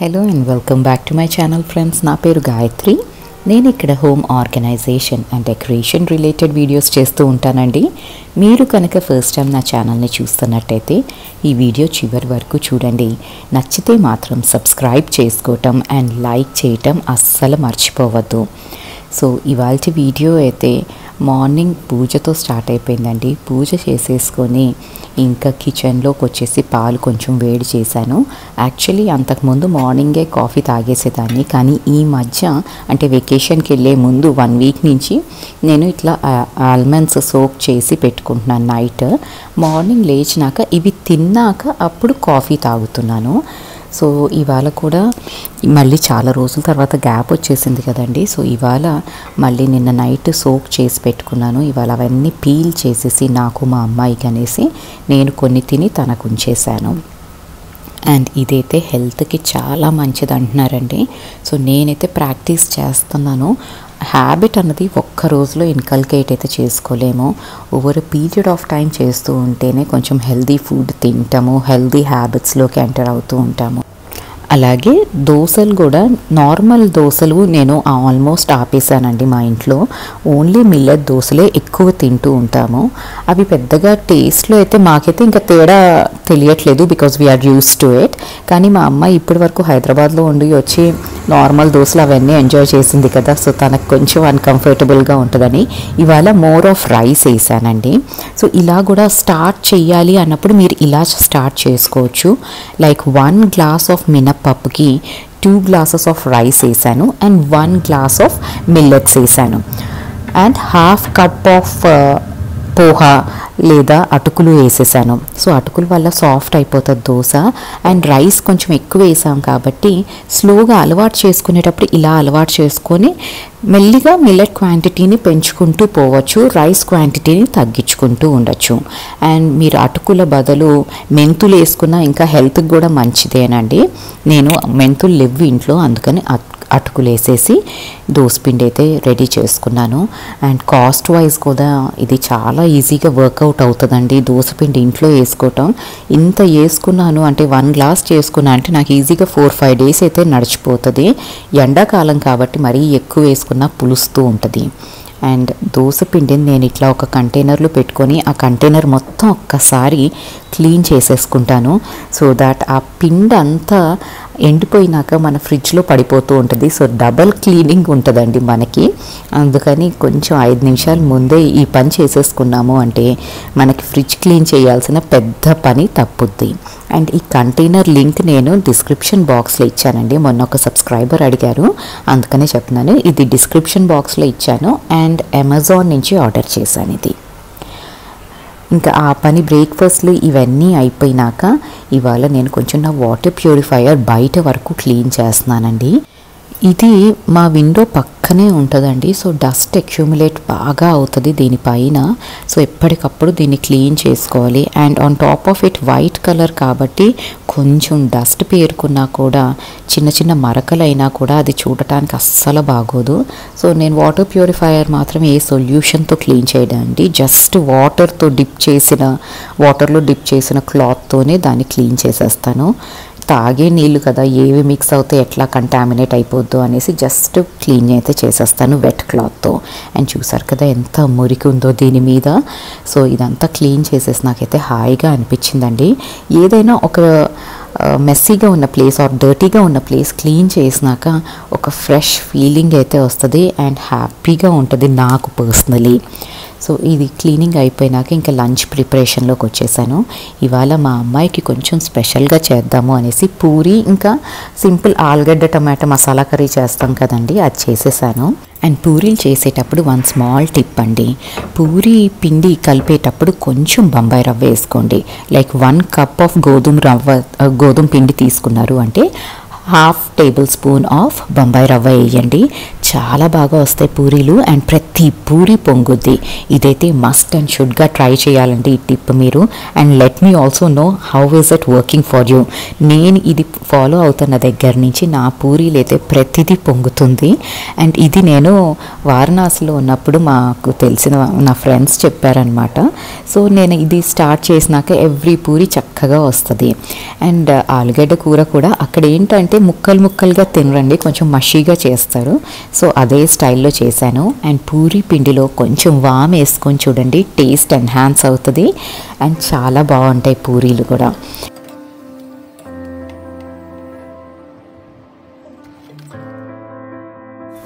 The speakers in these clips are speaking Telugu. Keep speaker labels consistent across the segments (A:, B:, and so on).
A: Hello and welcome back to my channel friends. నా పేరు గాయత్రి. నేను ఇక్కడ home organisation and decoration related videos చేస్తూ ఉంటానండి. మీరు కనుక ఫస్ట్ టైం నా ఛానల్ని చూస్తున్నట్టయితే ఈ వీడియో చివరి వరకు చూడండి. నచ్చితే మాత్రం సబ్స్క్రైబ్ చేసుకోవటం అండ్ లైక్ చేయటం అస్సలు మర్చిపోవద్దు. సో ఇవాల్టి వీడియో అయితే మార్నింగ్ పూజతో స్టార్ట్ అయిపోయిందండి. పూజ చేసేసుకొని ఇంకా కిచెన్లోకి వచ్చేసి పాలు కొంచెం వేడి చేశాను. యాక్చువల్లీ అంతకుముందు మార్నింగే కాఫీ తాగేసేదాన్ని, కానీ ఈ మధ్య అంటే వెకేషన్కి వెళ్ళే ముందు 1 వీక్ నుంచి నేను ఇట్లా ఆల్మండ్స్ సోక్ చేసి పెట్టుకుంటున్నాను. నైట్ మార్నింగ్ లేచినాక ఇవి తిన్నాక అప్పుడు కాఫీ తాగుతున్నాను. సో ఇవాళ కూడా మళ్ళీ చాలా రోజుల తర్వాత గ్యాప్ వచ్చేసింది కదండి. సో ఇవాళ మళ్ళీ నిన్న నైట్ సోక్ చేసి పెట్టుకున్నాను. ఇవాళ అవన్నీ పీల్ చేసేసి నాకు మా అమ్మాయికి అనేసి నేను కొన్ని తిని తనకు ఉంచేసాను. అండ్ ఇదైతే హెల్త్కి చాలా మంచిది అంటున్నారండి. సో నేనైతే ప్రాక్టీస్ చేస్తున్నాను. హ్యాబిట్ అన్నది ఒక్క రోజులో ఇన్కల్కేట్ అయితే చేసుకోలేము. ఓవర్ పీరియడ్ ఆఫ్ టైం చేస్తూ ఉంటేనే కొంచెం హెల్దీ ఫుడ్ తింటాము, హెల్దీ హ్యాబిట్స్లోకి ఎంటర్ అవుతూ ఉంటాము. అలాగే దోశలు కూడా నార్మల్ దోశలు నేను ఆల్మోస్ట్ ఆపేసానండి. మా ఇంట్లో ఓన్లీ మిల్లెట్ దోశలే ఎక్కువ తింటూ ఉంటాము. అవి పెద్దగా టేస్ట్లో అయితే మాకైతే ఇంకా తేడా తెలియట్లేదు, because we are used to it. కానీ మా అమ్మాయి ఇప్పటి వరకు హైదరాబాద్లో ఉండి వచ్చి నార్మల్ దోశలు అవన్నీ ఎంజాయ్ చేసింది కదా, సో తనకు కొంచెం అన్కంఫర్టబుల్గా ఉంటుందని ఇవాళ మోర్ ఆఫ్ రైస్ వేసానండి. సో ఇలా కూడా స్టార్ట్ చేయాలి అన్నప్పుడు మీరు ఇలా స్టార్ట్ చేసుకోవచ్చు. లైక్ 1 గ్లాస్ ఆఫ్ మినప్పప్పుకి 2 గ్లాసెస్ ఆఫ్ రైస్ వేసాను అండ్ 1 గ్లాస్ ఆఫ్ మిల్లెట్స్ వేసాను అండ్ ½ కప్ ఆఫ్ పోహా లేదా అటుకులు వేసేసాను. సో అటుకుల వల్ల సాఫ్ట్ అయిపోతుంది దోశ. అండ్ రైస్ కొంచెం ఎక్కువ వేసాం కాబట్టి స్లోగా అలవాటు చేసుకునేటప్పుడు ఇలా అలవాటు చేసుకొని మెల్లిగా మిల్లెట్ క్వాంటిటీని పెంచుకుంటూ పోవచ్చు, రైస్ క్వాంటిటీని తగ్గించుకుంటూ ఉండొచ్చు. అండ్ మీరు అటుకుల బదులు మెంతులు వేసుకున్నా ఇంకా హెల్త్కి కూడా మంచిదేనండి. నేను మెంతులు లేవు ఇంట్లో, అందుకని అటుకులు వేసేసి దోసపిండి అయితే రెడీ చేసుకున్నాను. అండ్ కాస్ట్ వైజ్ కూడా ఇది చాలా ఈజీగా వర్కౌట్ అవుతుందండి. దోసపిండి ఇంట్లో వేసుకోవటం ఇంత వేసుకున్నాను అంటే 1 గ్లాస్ చేసుకున్నా అంటే నాకు ఈజీగా 4-5 డేస్ అయితే నడిచిపోతుంది. ఎండాకాలం కాబట్టి మరీ ఎక్కువ వేసుకున్నా పులుస్తూ ఉంటుంది. అండ్ దోసపిండిని నేను ఇట్లా ఒక కంటైనర్లో పెట్టుకొని ఆ కంటైనర్ మొత్తం ఒక్కసారి క్లీన్ చేసేసుకుంటాను. సో దాట్ ఆ పిండి అంతా ఎండిపోయినాక మన ఫ్రిడ్జ్లో పడిపోతూ ఉంటుంది. సో డబల్ క్లీనింగ్ ఉంటుందండి మనకి. అందుకని కొంచెం 5 నిమిషాల ముందే ఈ పని చేసేసుకున్నాము అంటే మనకి ఫ్రిడ్జ్ క్లీన్ చేయాల్సిన పెద్ద పని తప్పుద్ది. అండ్ ఈ కంటైనర్ లింక్ నేను డిస్క్రిప్షన్ బాక్స్లో ఇచ్చానండి. మొన్న ఒక సబ్స్క్రైబర్ అడిగారు, అందుకనే చెప్తున్నాను. ఇది డిస్క్రిప్షన్ బాక్స్లో ఇచ్చాను అండ్ అమెజాన్ నుంచి ఆర్డర్ చేశాను ఇది. ఇంకా ఆ పని బ్రేక్ఫాస్ట్లు ఇవన్నీ అయిపోయినాక ఇవాళ నేను కొంచెం నా వాటర్ ప్యూరిఫైయర్ బయట వరకు క్లీన్ చేస్తున్నానండి. ఇది మా విండో పక్కనే ఉంటుందండి. సో డస్ట్ అక్యూములేట్ బాగా అవుతుంది దీనిపైన. సో ఎప్పటికప్పుడు దీన్ని క్లీన్ చేసుకోవాలి. And on top of it white colour కాబట్టి కొంచెం డస్ట్ పేరుకున్నా కూడా చిన్న చిన్న మరకలైనా కూడా అది చూడటానికి అస్సలు బాగోదు. సో నేను వాటర్ ప్యూరిఫైయర్ మాత్రం ఏ సొల్యూషన్తో క్లీన్ చేయడండి, జస్ట్ వాటర్లో డిప్ చేసిన క్లాత్తోనే దాన్ని క్లీన్ చేసేస్తాను. తాగే నీళ్ళు కదా, ఏవి మిక్స్ అవుతే ఎట్లా కంటామినేట్ అయిపోద్దు అనేసి జస్ట్ క్లీన్ అయితే చేసేస్తాను వెట్ క్లాత్తో. అండ్ చూసారు కదా ఎంత మురికి ఉందో దీని మీద. సో ఇదంతా క్లీన్ చేసేసి నాకైతే హాయిగా అనిపించిందండి. ఏదైనా ఒక మెస్సీగా ఉన్న ప్లేస్ ఆర్ డర్టీగా ఉన్న ప్లేస్ క్లీన్ చేసినాక ఒక ఫ్రెష్ ఫీలింగ్ అయితే వస్తుంది అండ్ హ్యాపీగా ఉంటుంది నాకు పర్సనలీ. సో ఇది క్లీనింగ్ అయిపోయినాక ఇంకా లంచ్ ప్రిపరేషన్లోకి వచ్చేసాను. ఇవాళ మా అమ్మాయికి కొంచెం స్పెషల్గా చేద్దాము అనేసి పూరి ఇంకా సింపుల్ ఆలుగడ్డ టమాటా మసాలా కర్రీ చేస్తాం కదండి, అది చేసేసాను. అండ్ పూరీలు చేసేటప్పుడు 1 స్మాల్ టిప్ అండి, పూరి పిండి కలిపేటప్పుడు కొంచెం బొంబాయి రవ్వ వేసుకోండి. లైక్ 1 కప్ ఆఫ్ గోధుమ పిండి తీసుకున్నారు అంటే ½ టేబుల్ స్పూన్ ఆఫ్ బొంబాయి రవ్వ వేయండి. చాలా బాగా వస్తాయి పూరీలు అండ్ ప్రతి పూరి పొంగుద్ది. ఇదైతే మస్ట్ అండ్ షుడ్గా ట్రై చేయాలండి ఈ టిప్ మీరు. And let me also know how is it working for you. నేను ఇది ఫాలో అవుతున్న దగ్గర నుంచి నా పూరీలు అయితే ప్రతిదీ పొంగుతుంది. అండ్ ఇది నేను వారణాసిలో ఉన్నప్పుడు మాకు తెలిసిన నా ఫ్రెండ్స్ చెప్పారనమాట. సో నేను ఇది స్టార్ట్ చేసినాక ఎవ్రీ పూరి చక్కగా వస్తుంది. అండ్ ఆలుగడ్డ కూర కూడా అక్కడ ఏంటంటే ముక్కలు ముక్కలుగా తినరండి, కొంచెం మషీగా చేస్తారు. సో అదే స్టైల్లో చేశాను. అండ్ పూరి పిండిలో కొంచెం వామ్ వేసుకొని చూడండి, టేస్ట్ ఎన్హాన్స్ అవుతుంది అండ్ చాలా బాగుంటాయి పూరీలు కూడా.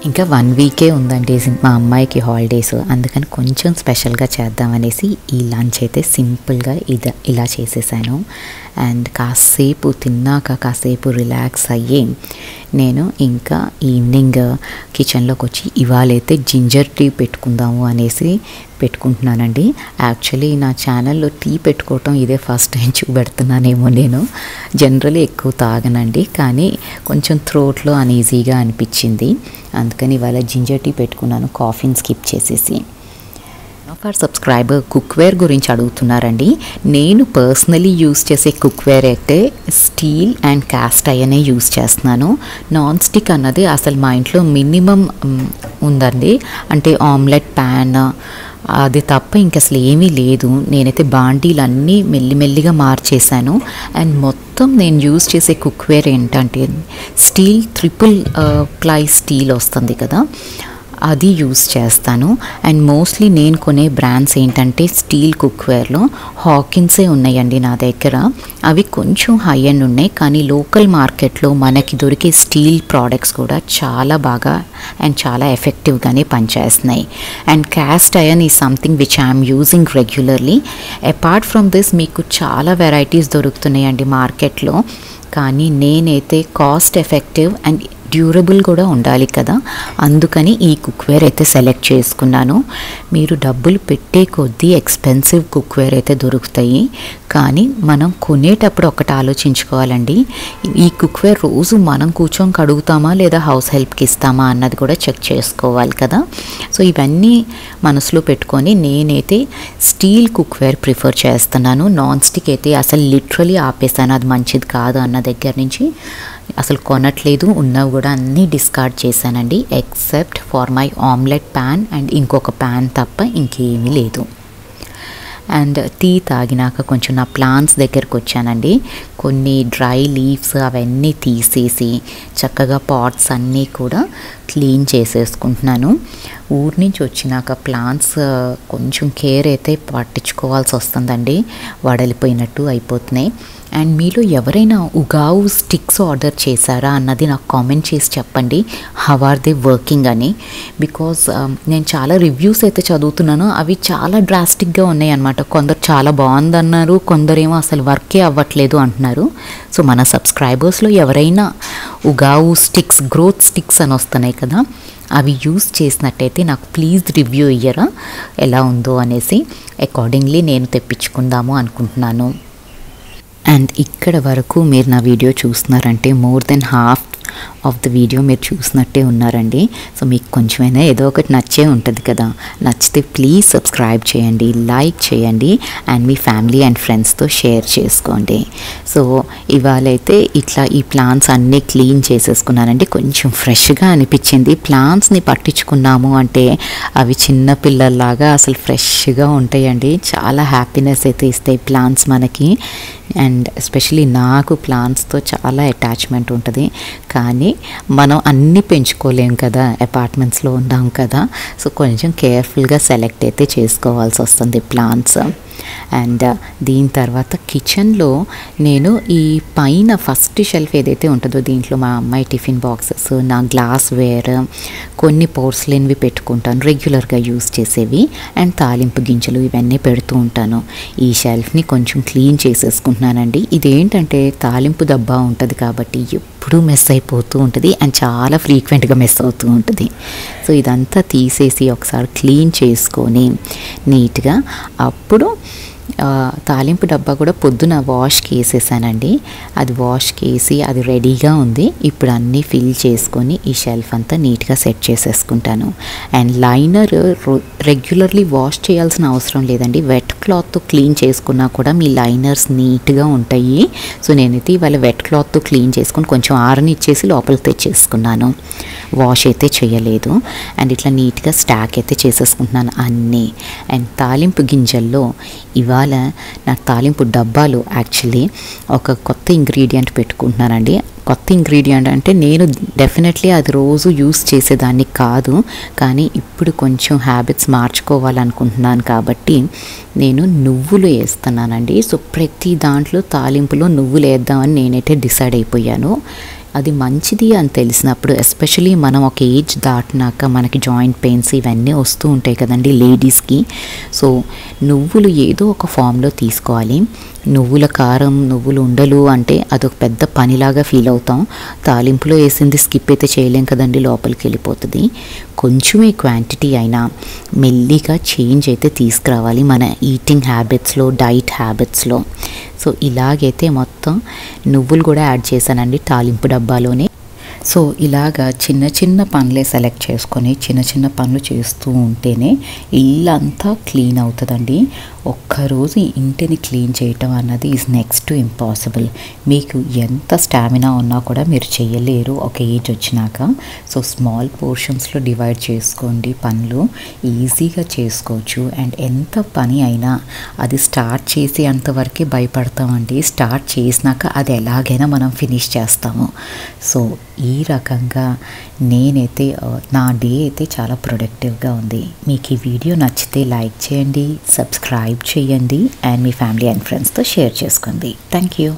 A: ఇంకా 1 వీకే ఉందండి మా అమ్మాయికి హాలిడేస్, అందుకని కొంచెం స్పెషల్గా చేద్దామనేసి ఈ లంచ్ అయితే సింపుల్గా ఇలా చేసేసాను. అండ్ కాసేపు తిన్నాక కాసేపు రిలాక్స్ అయ్యి నేను ఇంకా ఈవినింగ్ కిచెన్లోకి వచ్చి ఇవాళైతే జింజర్ టీ పెట్టుకుందాము అనేసి పెట్టుకుంటున్నానండి. యాక్చువల్లీ నా ఛానల్లో టీ పెట్టుకోవటం ఇదే ఫస్ట్ టైం చూపెడుతున్నానేమో. నేను జనరల్లీ ఎక్కువ తాగనండి, కానీ కొంచెం థ్రోట్లో అన్ఈజీగా అనిపించింది, అందుకని ఇవాళ జింజర్ టీ పెట్టుకున్నాను కాఫీని స్కిప్ చేసేసి. ఫర్ సబ్స్క్రైబర్ కుక్వేర్ గురించి అడుగుతున్నారండి. నేను పర్సనలీ యూస్ చేసే కుక్వేర్ అయితే స్టీల్ అండ్ క్యాస్ట్ ఐరనే యూస్ చేస్తున్నాను. నాన్ స్టిక్ అన్నది అసలు మా ఇంట్లో మినిమం ఉందండి. అంటే ఆమ్లెట్ ప్యాన్ అది తప్ప ఇంక అసలు ఏమీ లేదు. నేనైతే బాండీలన్నీ మెల్లిమెల్లిగా మార్చేశాను. అండ్ మొత్తం నేను యూజ్ చేసే కుక్వేర్ ఏంటంటే స్టీల్ 3 ప్లై స్టీల్ వస్తుంది కదా, అది యూస్ చేస్తాను. అండ్ మోస్ట్లీ నేను కొనే బ్రాండ్స్ ఏంటంటే స్టీల్ కుక్వేర్లో హాకిన్సే ఉన్నాయండి నా దగ్గర. అవి కొంచెం హై ఎండ్ ఉన్నాయి, కానీ లోకల్ మార్కెట్లో మనకి దొరికే స్టీల్ ప్రోడక్ట్స్ కూడా చాలా బాగా అండ్ చాలా ఎఫెక్టివ్గానే పనిచేస్తున్నాయి. And cast iron is something which I'm using regularly. Apart from this మీకు చాలా వెరైటీస్ దొరుకుతున్నాయండి మార్కెట్లో, కానీ నేనైతే కాస్ట్ ఎఫెక్టివ్ అండ్ డ్యూరబుల్ కూడా ఉండాలి కదా, అందుకని ఈ కుక్వేర్ అయితే సెలెక్ట్ చేసుకున్నాను. మీరు డబ్బులు పెట్టే కొద్దీ ఎక్స్పెన్సివ్ కుక్వేర్ అయితే దొరుకుతాయి, కానీ మనం కొనేటప్పుడు ఒకటి ఆలోచించుకోవాలండి, ఈ కుక్వేర్ రోజు మనం కూర్చొని కడుగుతామా లేదా హౌస్ హెల్ప్కి ఇస్తామా అన్నది కూడా చెక్ చేసుకోవాలి కదా. సో ఇవన్నీ మనసులో పెట్టుకొని నేనైతే స్టీల్ కుక్వేర్ ప్రిఫర్ చేస్తున్నాను. నాన్ స్టిక్ అయితే అసలు లిటరలీ ఆపేసాను, అది మంచిది కాదు అన్న దగ్గర నుంచి అసలు కొనట్లేదు. ఉన్నవి కూడా అన్నీ డిస్కార్డ్ చేశానండి, except for my omelette pan and ఇంకొక ప్యాన్ తప్ప ఇంకేమీ లేదు. అండ్ టీ తాగినాక కొంచెం నా ప్లాంట్స్ దగ్గరకు వచ్చానండి. కొన్ని డ్రై లీవ్స్ అవన్నీ తీసేసి చక్కగా పాట్స్ అన్నీ కూడా క్లీన్ చేసేసుకుంటున్నాను. ఊరి నుంచి వచ్చినాక ప్లాంట్స్ కొంచెం కేర్ అయితే పట్టించుకోవాల్సి వస్తుందండి, వడలిపోయినట్టు అయిపోతున్నాయి. అండ్ మీలో ఎవరైనా ఉగావు స్టిక్స్ ఆర్డర్ చేశారా అన్నది నాకు కామెంట్ చేసి చెప్పండి, హౌ ఆర్ దే వర్కింగ్ అని. బికాజ్ నేను చాలా రివ్యూస్ అయితే చదువుతున్నాను, అవి చాలా డ్రాస్టిక్గా ఉన్నాయి అన్నమాట. కొందరు చాలా బాగుందన్నారు, కొందరేమో అసలు వర్కే అవ్వట్లేదు అంటున్నారు. సో మన సబ్స్క్రైబర్స్లో ఎవరైనా ఉగావు స్టిక్స్, గ్రోత్ స్టిక్స్ అని వస్తున్నాయి కదా, అవి యూస్ చేసినట్టయితే నాకు ప్లీజ్ రివ్యూ ఇయ్యరా ఎలా ఉందో అనేసి. అకార్డింగ్లీ నేను తెప్పించుకుందాము అనుకుంటున్నాను. అండ్ ఇక్కడ వరకు మీరు నా వీడియో చూస్తున్నారంటే more than half of the video మీరు చూసినట్టే ఉన్నారండి. సో మీకు కొంచెమైనా ఏదో ఒకటి నచ్చే ఉంటుంది కదా, నచ్చితే ప్లీజ్ సబ్స్క్రైబ్ చేయండి, లైక్ చేయండి అండ్ మీ ఫ్యామిలీ అండ్ ఫ్రెండ్స్తో షేర్ చేసుకోండి. సో ఇవాళైతే ఇట్లా ఈ ప్లాంట్స్ అన్నీ క్లీన్ చేసేసుకున్నానండి. కొంచెం ఫ్రెష్గా అనిపించింది. ప్లాంట్స్ని పట్టించుకున్నాము అంటే అవి చిన్న పిల్లల్లాగా అసలు ఫ్రెష్గా ఉంటాయండి. చాలా హ్యాపీనెస్ అయితే ఇస్తాయి ప్లాంట్స్ మనకి. అండ్ ఎస్పెషలీ నాకు ప్లాంట్స్తో చాలా అటాచ్మెంట్ ఉంటుంది, కానీ మనం అన్నీ పెంచుకోలేం కదా, అపార్ట్మెంట్స్లో ఉన్నాం కదా. సో కొంచెం కేర్ఫుల్గా సెలెక్ట్ అయితే చేసుకోవాల్సి వస్తుంది ప్లాంట్స్. అండ్ దీని తర్వాత కిచెన్లో నేను ఈ పైన ఫస్ట్ షెల్ఫ్ ఏదైతే ఉంటుందో దీంట్లో మా అమ్మాయి టిఫిన్ బాక్సెస్, నా గ్లాస్ వేర్, కొన్ని పోర్సిలిన్వి పెట్టుకుంటాను రెగ్యులర్గా యూస్ చేసేవి, అండ్ తాలింపు గింజలు ఇవన్నీ పెడుతూ ఉంటాను. ఈ షెల్ఫ్ని కొంచెం క్లీన్ చేసేసుకుంటున్నానండి. ఇదేంటంటే తాలింపు డబ్బా ఉంటుంది కాబట్టి ఎప్పుడూ మెస్ అయిపోతూ ఉంటుంది అండ్ చాలా ఫ్రీక్వెంట్గా మెస్ అవుతూ ఉంటుంది. సో ఇదంతా తీసేసి ఒకసారి క్లీన్ చేసుకొని నీట్గా అప్పుడు తాలింపు డబ్బా కూడా పొద్దున వాష్కి వేసేసానండి. అది వాష్కి వేసి అది రెడీగా ఉంది. ఇప్పుడు అన్నీ ఫిల్ చేసుకొని ఈ షెల్ఫ్ అంతా నీట్గా సెట్ చేసేసుకుంటాను. అండ్ లైనర్ రెగ్యులర్లీ వాష్ చేయాల్సిన అవసరం లేదండి. వెట్ క్లాత్తో క్లీన్ చేసుకున్నా కూడా మీ లైనర్స్ నీట్గా ఉంటాయి. సో నేనైతే ఇవాళ వెట్ క్లాత్తో క్లీన్ చేసుకొని కొంచెం ఆరనిచ్చేసి లోపలికి తెచ్చేసుకున్నాను. వాష్ అయితే చేయలేదు. అండ్ ఇట్లా నీట్గా స్టాక్ అయితే చేసేసుకుంటున్నాను అన్నీ. అండ్ తాలింపు గింజల్లో ఇవాళ నా తాలింపు డబ్బాలు యాక్చువల్లీ ఒక కొత్త ఇంగ్రీడియంట్ పెట్టుకుంటున్నానండి. కొత్త ఇంగ్రీడియంట్ అంటే నేను డెఫినెట్లీ అది రోజు యూస్ చేసేదాన్ని కాదు, కానీ ఇప్పుడు కొంచెం హ్యాబిట్స్ మార్చుకోవాలనుకుంటున్నాను కాబట్టి నేను నువ్వులు వేస్తున్నానండి. సో ప్రతి దాంట్లో తాలింపులో నువ్వులు వేద్దామని నేనైతే డిసైడ్ అయిపోయాను. అది మంచిది అని తెలిసినప్పుడు, ఎస్పెషలీ మనం ఒక ఏజ్ దాటినాక మనకి జాయింట్ పెయిన్స్ ఇవన్నీ వస్తూ ఉంటాయి కదండి లేడీస్కి. సో నువ్వులు ఏదో ఒక ఫామ్లో తీసుకోవాలి. నువ్వుల కారం, నువ్వులు ఉండలు అంటే అదొక పెద్ద పనిలాగా ఫీల్ అవుతాం. తాలింపులో వేసింది స్కిప్ అయితే చేయలేం కదండి, లోపలికి వెళ్ళిపోతుంది. కొంచెమే క్వాంటిటీ అయినా మెల్లిగా చేంజ్ అయితే తీసుకురావాలి మన ఈటింగ్ హ్యాబిట్స్లో, డైట్ హ్యాబిట్స్లో. సో ఇలాగైతే మొత్తం నువ్వులు కూడా యాడ్ చేశానండి తాలింపు డబ్బాలోనే. సో ఇలాగా చిన్న చిన్న పనులే సెలెక్ట్ చేసుకొని చిన్న చిన్న పనులు చేస్తూ ఉంటేనే ఇల్లంతా క్లీన్ అవుతుందండి. ఒక్కరోజు ఇంటిని క్లీన్ చేయటం అన్నది ఈజ్ నెక్స్ట్ టు ఇంపాసిబుల్. మీకు ఎంత స్టామినా ఉన్నా కూడా మీరు చేయలేరు ఒక ఏజ్ వచ్చినాక. సో స్మాల్ పోర్షన్స్లో డివైడ్ చేసుకోండి, పనులు ఈజీగా చేసుకోవచ్చు. అండ్ ఎంత పని అయినా అది స్టార్ట్ చేసి అంతవరకే భయపడతామండి. స్టార్ట్ చేసినాక అది ఎలాగైనా మనం ఫినిష్ చేస్తాము. సో ఈ రకంగా నేనైతే నా డే అయితే చాలా ప్రొడక్టివ్గా ఉంది. మీకు ఈ వీడియో నచ్చితే లైక్ చేయండి, సబ్స్క్రైబ్ చేయండి అండ్ మీ ఫ్యామిలీ అండ్ ఫ్రెండ్స్తో షేర్ చేసుకోండి. Thank you.